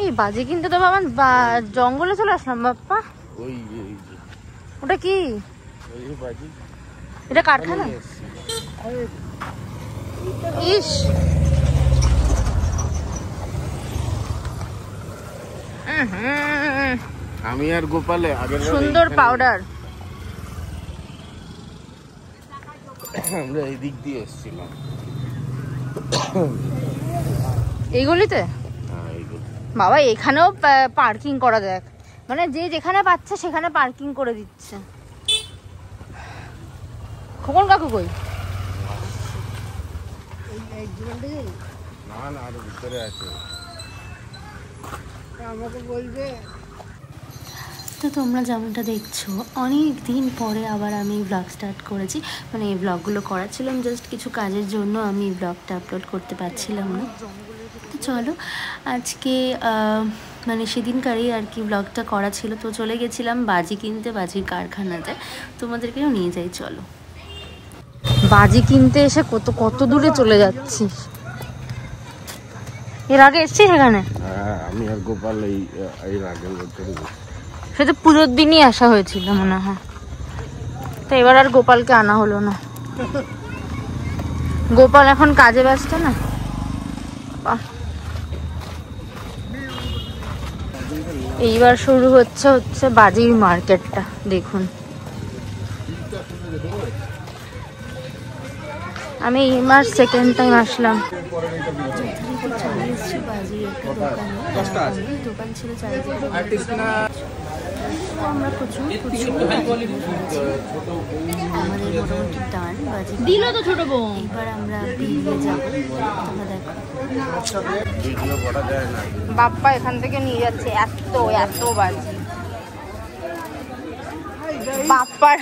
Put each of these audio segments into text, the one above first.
এই বাজি কিনতে তো বাবা জঙ্গলে চলে আসলাম বাপ্পা। ওটা কি? এটা কারখানা? ইস আমি আর গোপালে সুন্দর পাউডার। আমরা এই দিক দিয়ে এসেছিলাম এইগুলিতে। বাবা এখানেও পার্কিং করা দেখ, মানে যে যেখানে পাচ্ছে সেখানে পার্কিং করে দিচ্ছে। খোকন কাকু কই? না না আরো ভিতরে আছে, আমাকে বলবে। তো তোমরা যেমনটা দেখছো অনেক দিন পরে আবার আমি ব্লগ স্টার্ট করেছি। মানে এই ব্লগগুলো করাছিলাম জাস্ট কিছু কাজের জন্য, আমি ব্লগটা আপলোড করতে পারছিলাম না। তো চলো আজকে মানে সেদিনকারই আর কি ব্লগটা করা ছিল। তো চলে গেছিলাম বাজি কিনতে, বাজির কারখানাতে। তোমাদেরকেও নিয়ে যাই চলো। বাজি কিনতে এসে কত কত দূরে চলে যাচ্ছি। এর আগে এসছিস এখানে? হ্যাঁ আমি আর গোপাল এই আগের বছর সে তো পুজোর দিনই আসা হয়েছিল মনে হয়, তো এবার আর গোপালকে আনা হলো না। গোপাল এখন কাজে ব্যস্ত না। এইবার শুরু হচ্ছে বাজির মার্কেটটা। দেখুন আমি এইবার সেকেন্ড টাইম আসলাম। চলে এসেছি বাজির একটা দোকানে। দোকান ছিল চারিদিকে, আমরা প্রচুর আমাদের মোটামুটি ডান বাজি দিল তো ছোট বউ। এবার আমরা বেরিয়ে যাবো। তোমরা দেখো বাপ্পা এখান থেকে নিয়ে যাচ্ছে এত এত বাজি। বাপ্পার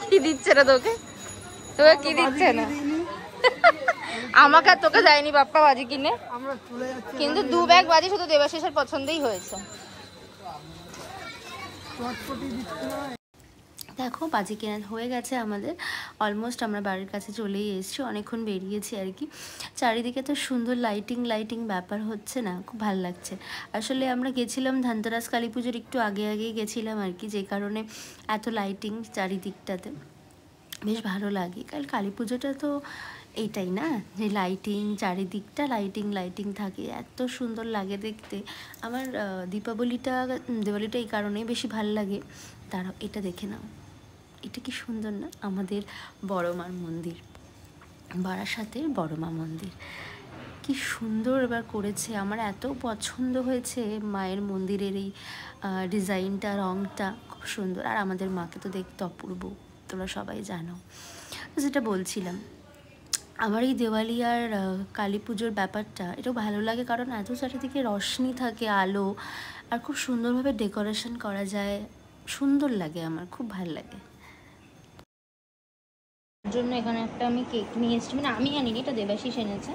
কি দিচ্ছে না তোকে? তোকে কি দিচ্ছে না? আমাকে আর তোকে যায়নি বাপ্পা বাজি কিনে, কিন্তু 2 ব্যাগ বাজি শুধু দেবাশিসের পছন্দই হয়েছে। দেখো বাজি কেনা হয়ে গেছে আমাদের, অলমোস্ট আমরা বাড়ির কাছে চলেই এসেছি। অনেকক্ষণ বেরিয়েছি আর কি। চারিদিকে তো সুন্দর লাইটিং ব্যাপার হচ্ছে না, খুব ভালো লাগছে। আসলে আমরা গেছিলাম ধনতেরাস কালী পুজোর একটু আগেই গেছিলাম আর কি, যে কারণে এত লাইটিং চারিদিকটাতে বেশ ভালো লাগে। কারণ কালী পুজোটা তো এইটাই না, যে লাইটিং চারিদিকটা লাইটিং থাকে, এত সুন্দর লাগে দেখতে। আমার দিওয়ালিটা এই কারণেই বেশি ভালো লাগে। তারা এটা দেখে নাও, এটা কি সুন্দর না? আমাদের বড় মার মন্দির, বারাসাতের বড় মা মন্দির, কি সুন্দর এবার করেছে। আমার এত পছন্দ হয়েছে মায়ের মন্দিরের এই ডিজাইনটা, রঙটা খুব সুন্দর। আর আমাদের মাকে তো দেখতে অপূর্ব, তোমরা সবাই জানো। যেটা বলছিলাম, আমার এই দেওয়ালি আর কালী পুজোর ব্যাপারটা এটাও ভালো লাগে, কারণ এত চারিদিকে রশ্মি থাকে, আলো, আর খুব সুন্দরভাবে ডেকোরেশন করা যায়, সুন্দর লাগে, আমার খুব ভালো লাগে। জন্য এখানে একটা আমি কেক নিয়ে এসেছি, মানে আমি আনিনি, এটা দেবাশিস এনেছে,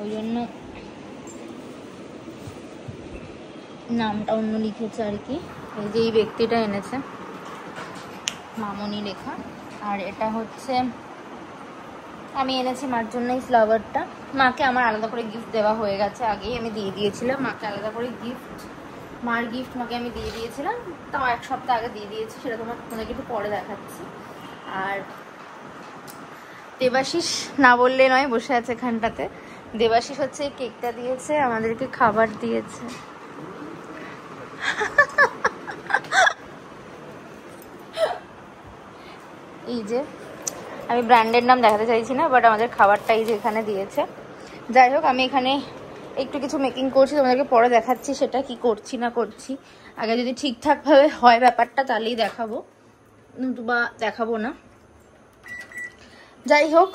ওই জন্য নামটা অন্য লিখেছে আর কি। এই যে এই ব্যক্তিটা এনেছে, মামনি লেখা। আর এটা হচ্ছে আমি এনেছি মার জন্য এই ফ্লাওয়ারটা। মাকে আমার আলাদা করে গিফট দেওয়া হয়ে গেছে, আগেই আমি দিয়ে দিয়েছিলাম মাকে আলাদা করে গিফট। মার গিফট মাকে আমি দিয়ে দিয়েছিলাম, তাও 1 সপ্তাহ আগে দিয়ে দিয়েছি, সেটা তোমাদেরকে একটু পরে দেখাচ্ছি। আর দেবাশিস না বললে নয়, বসে আছে এখানটাতে। দেবাশিস হচ্ছে এই কেকটা দিয়েছে, আমাদেরকে খাবার দিয়েছে। এই যে আমি ব্র্যান্ডের নাম দেখাতে চাইছি না, বাট আমাদের খাবারটা এই যে এখানে দিয়েছে। যাই হোক, আমি এখানে একটু কিছু মেকিং করছি, তোমাদেরকে পরে দেখাচ্ছি সেটা কি করছি না করছি। আগে যদি ঠিকঠাকভাবে হয় ব্যাপারটা তাহলেই দেখাবো, নতুবা দেখাবো না। যাই হোক,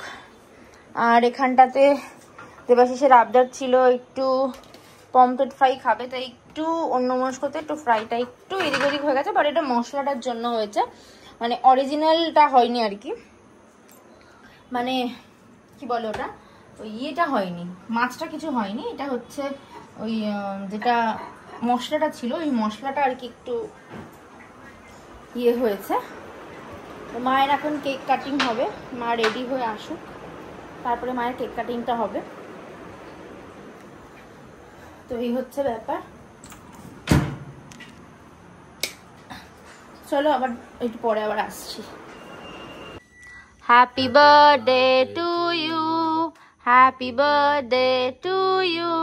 আর এখানটাতে দেবাশিসের আবদার ছিল একটু পমফ্রেট ফ্রাই খাবে, তাই একটু অন্যমনস্কতে একটু ফ্রাইটা একটু এদিক ওদিক হয়ে গেছে, বাট এটা মশলাটার জন্য হয়েছে, মানে অরিজিনালটা হয়নি আর কি। মানে কি বলে ওটা, ওই ইয়েটা হয়নি, মাছটা কিছু হয়নি। এটা হচ্ছে ওই যেটা মশলাটা ছিল, ওই মশলাটা আর কি একটু ইয়ে হয়েছে। তো মায়ের এখন কেক কাটিং হবে, মা রেডি হয়ে আসুক, তারপরে মায়ের কেক কাটিংটা হবে। তো এই হচ্ছে ব্যাপার। চলো আবার একটু পরে আবার আসছি। Happy birthday to you, happy birthday to you,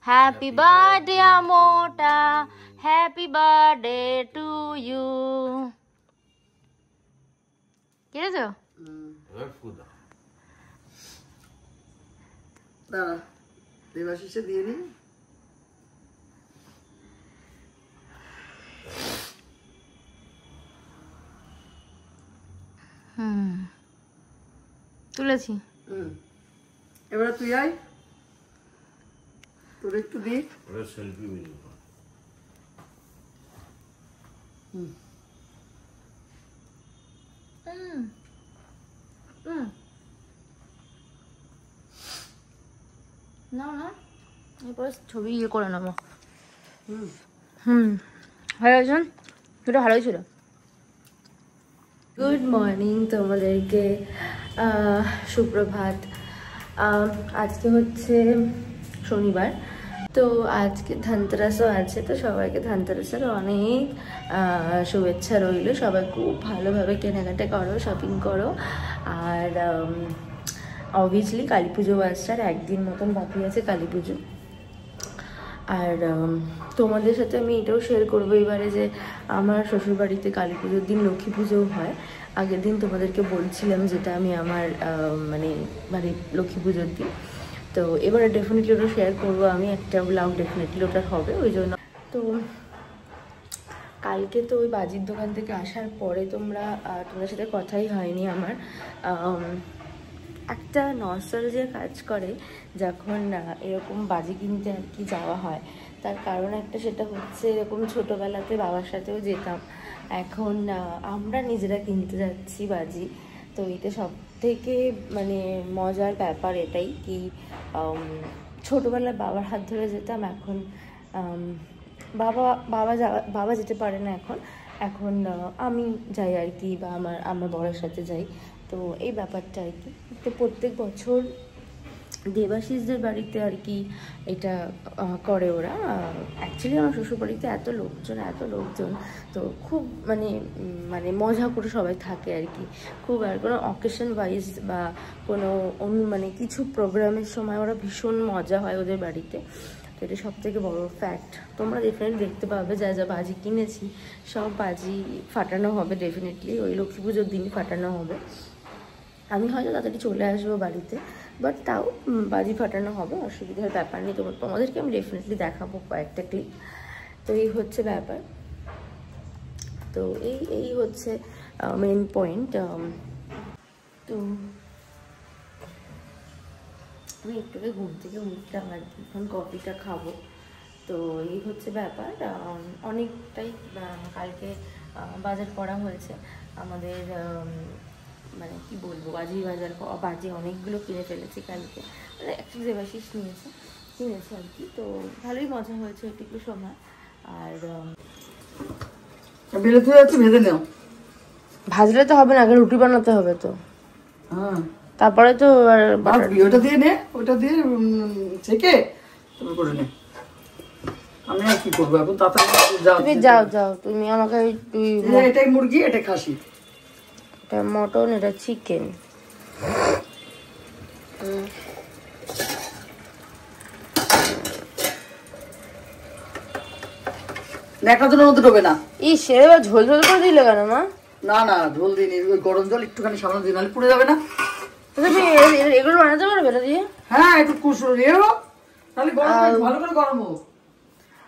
happy birthday আমোটা, হ্যাপি বার্থডে টু ইউ। কেটেছো? দাঁড়া, দেবাশিসে দিয়ে নি। তুলেছি। এবারে তুই আয়, তোর একটু দি। সেলফি মিলি না না, এরপরে ছবি ইয়ে করে নেবো। ভালো আছেন? এটা ভালোই ছিল। গুড মর্নিং তোমাদেরকে, সুপ্রভাত। আজকে হচ্ছে শনিবার, তো আজকে ধনতেরাসও আছে, তো সবাইকে ধনতেরাসের অনেক শুভেচ্ছা রইল। সবাই খুব ভালোভাবে কেনাকাটা করো, শপিং করো। আর অবভিয়াসলি কালী পুজো আসছে, আর একদিন মতন বাকি আছে কালী পুজো। আর তোমাদের সাথে আমি এটাও শেয়ার করবো এবারে যে আমার শ্বশুরবাড়িতে কালী পুজোর দিন লক্ষ্মী পুজোও হয়। আগের দিন তোমাদেরকে বলছিলাম যেটা আমি আমার মানে লক্ষ্মী পুজোর দিন। তো এবারে ডেফিনেটলি ওটা শেয়ার করবো, আমি একটা ব্লগ ডেফিনেটলি ওটা হবে ওই জন্য। তো কালকে তো ওই বাজির দোকান থেকে আসার পরে তোমাদের সাথে কথাই হয়নি আমার। একটা নস্টালজিয়া কাজ করে যখন এরকম বাজি কিনতে আর কি যাওয়া হয়। তার কারণ একটা, সেটা হচ্ছে এরকম ছোটোবেলাতে বাবার সাথেও যেতাম, এখন আমরা নিজেরা কিনতে যাচ্ছি বাজি। তো এটা সব থেকে মানে মজার ব্যাপার এটাই কি, ছোটোবেলায় বাবার হাত ধরে যেতাম, এখন বাবা যেতে পারে না এখন আমি যাই আর কি, বা আমার বরের সাথে যাই। তো এই ব্যাপারটা আর কি। তো প্রত্যেক বছর দেবাশিসদের বাড়িতে আর কি এটা করে ওরা। অ্যাকচুয়ালি আমার শ্বশুরবাড়িতে এত লোকজন, তো খুব মানে মজা করে সবাই থাকে আর কি। খুব আর কোনো অকেশন ওয়াইজ বা কোনো মানে কিছু প্রোগ্রামের সময় ওরা ভীষণ মজা হয় ওদের বাড়িতে। তো এটা সব থেকে বড়ো ফ্যাক্ট। তোমরা ডেফিনেটলি দেখতে পাবে যা যা বাজি কিনেছি সব বাজি ফাটানো হবে, ডেফিনেটলি ওই লক্ষ্মী পুজোর দিনই ফাটানো হবে। আমি হয়তো তাড়াতাড়ি চলে আসবো বাড়িতে, বাট তাও বাজি ফাটানো হবে, অসুবিধার ব্যাপার নেই। তোমাদেরকে আমি ডেফিনেটলি দেখাবো কয়েকটা ক্লিপ। তো এই হচ্ছে ব্যাপার। তো এই হচ্ছে মেন পয়েন্ট। তো আমি একটু ঘুম থেকে উঠলাম আর কি, এখন কফিটা খাবো। তো এই হচ্ছে ব্যাপার। অনেকটাই কালকে বাজার করা হয়েছে আমাদের, মানে কি বলবো, বাজি অনেকগুলো কিনে ফেলেছি কালকে। মানে অ্যাকচুয়ালি দেবাশিস কিনেছে আর কি। তো ভালোই মজা হয়েছে ওইটুকু সময়। আর ভেজে নেও। ভাজলে তো হবে না, আগে রুটি বানাতে হবে তো। হ্যাঁ, তারপরে তো ওটা দিয়ে নে, ওটা দিয়ে ছেঁকে তারপর করে নে। আমি আর কি করবো এখন, তুমি যাও তুমি আমাকে এটাই মুরগি, এটা খাসি, এটা মটন, এটা চিকেন। ন্যাকড়ার মধ্যে ডোবে না। এবার ঝোল করে দিলে কেন মা? না ঝোল দিইনি, ওই গরম জল একটুখানি সামান্য দিই, নাহলে পুড়ে যাবে না। তুমি এগুলো বানাতে পারবে এটা দিয়ে? হ্যাঁ, একটু তাহলে ভালো করে গরম হোক।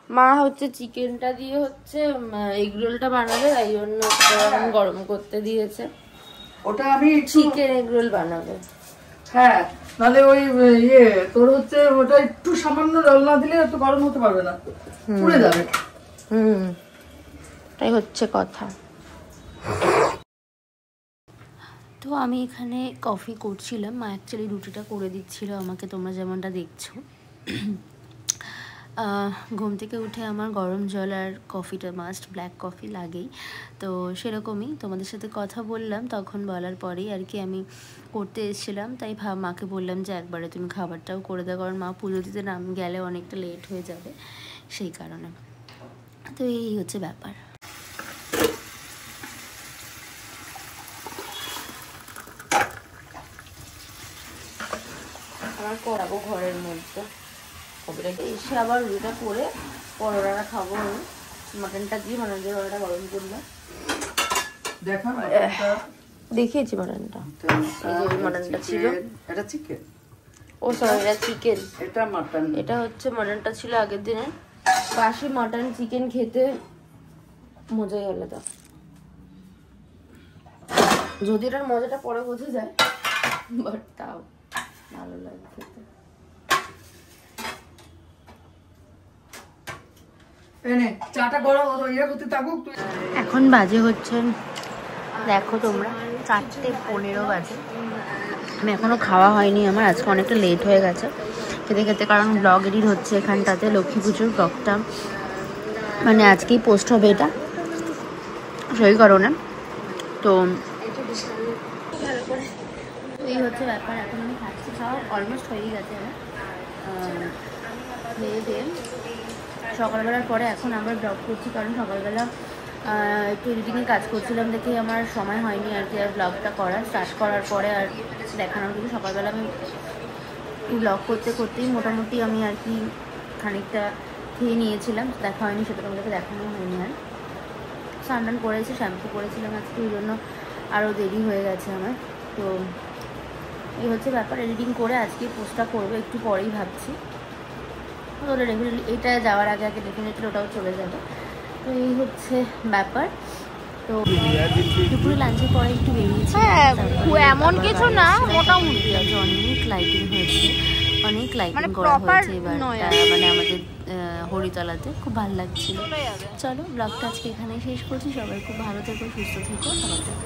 মা হচ্ছে চিকেনটা দিয়ে হচ্ছে এগ রোলটা বানাবে, তাই জন্য গরম করতে দিয়েছে। ওটা আমি চিকেন এগ রোল বানাবে। হ্যাঁ, নাহলে ওই তোর হচ্ছে ওটা একটু সামান্য জল না দিলে একটু গরম হতে পারবে না, পুড়ে যাবে। তাই হচ্ছে কথা। তো আমি এখানে কফি করছিলাম, মা অ্যাকচুয়ালি রুটিটা করে দিচ্ছিল আমাকে, তোমরা যেমনটা দেখছো। ঘুম থেকে উঠে আমার গরম জল আর কফিটা মাস্ট, ব্ল্যাক কফি লাগেই। তো সেরকমই তোমাদের সাথে কথা বললাম, তখন বলার পরেই আর কি আমি করতে এসেছিলাম। তাই মাকে বললাম যে একবারে তুমি খাবারটাও করে দাও, কারণ মা পুজো দিতে নাম গেলে অনেকটা লেট হয়ে যাবে, সেই কারণে। তো এই হচ্ছে ব্যাপার। আমার করাবো ঘরের মধ্যে কবিটাকে এসে আবার রুটিটা করে পরোটাটা খাবো আমি। মাটনটা দিয়ে মাটন দিয়ে পরোটা গরম করলাম। দেখা দেখিয়েছি মাটনটা, মাটনটা ছিল, এটা চিকেন, ও সরি এটা চিকেন, এটা মাটন। এটা হচ্ছে মাটনটা ছিল আগের দিনের বাসি মাটন। চিকেন খেতে মজাই আলাদা, যদি এটার মজাটা পরে বোঝা যায়, বাট তাও ভালো লাগে খেতে। চাটা গরম ইয়ে করতে থাকুক। এখন বাজে হচ্ছে, দেখো তোমরা, 4:15 বাজে। আমি এখনও খাওয়া হয়নি আমার, আজকে অনেকটা লেট হয়ে গেছে খেতে খেতে, কারণ ব্লগ এডিট হচ্ছে এখানটাতে। লক্ষ্মী পুজোর ব্লগটা মানে আজকেই পোস্ট হবে, এটা সেই কারণে। তো এই হচ্ছে ব্যাপার। এখন আমি খাচ্ছি, খাওয়া অলমোস্ট হয়েই গেছে আমার খেয়ে দিয়ে সকালবেলার পরে। এখন আবার ব্লগ করছি, কারণ সকালবেলা একটু এডিটিংয়ে কাজ করছিলাম দেখে আমার সময় হয়নি আর কি আর ব্লগটা স্টার্ট করার পরে আর দেখানোর কিছু। সকালবেলা আমি ব্লগ করতে করতেই মোটামুটি আমি আর কি খানিকটা খেয়ে নিয়েছিলাম, দেখা হয়নি, সেটা তোমাদেরকে দেখানো হয়নি। আর স্নান করেছি, শ্যাম্পু করেছিলাম আজকে, ওই জন্য আরও দেরি হয়ে গেছে আমার। তো এই হচ্ছে ব্যাপার। এডিটিং করে আজকে পোস্টটা করবো একটু পরেই ভাবছি। ওটা রেগুলারলি এটা যাওয়ার আগে আগে ডেফিনেটলি ওটাও চলে যাবে। তো এই হচ্ছে ব্যাপার। তো দুপুরে লাঞ্চের পরে একটু বেরিয়েছি, এমন কিছু না, মোটামুটি অনেক লাইটিং হয়েছে, অনেক লাইটিং করা হয়েছে এবার মানে আমাদের হরিতলাতে, খুব ভালো লাগছিল। চলো ব্লগটা আজকে এখানেই শেষ করছি। সবাই খুব ভালো থেকো, সুস্থ থেকো, সবার থেকে।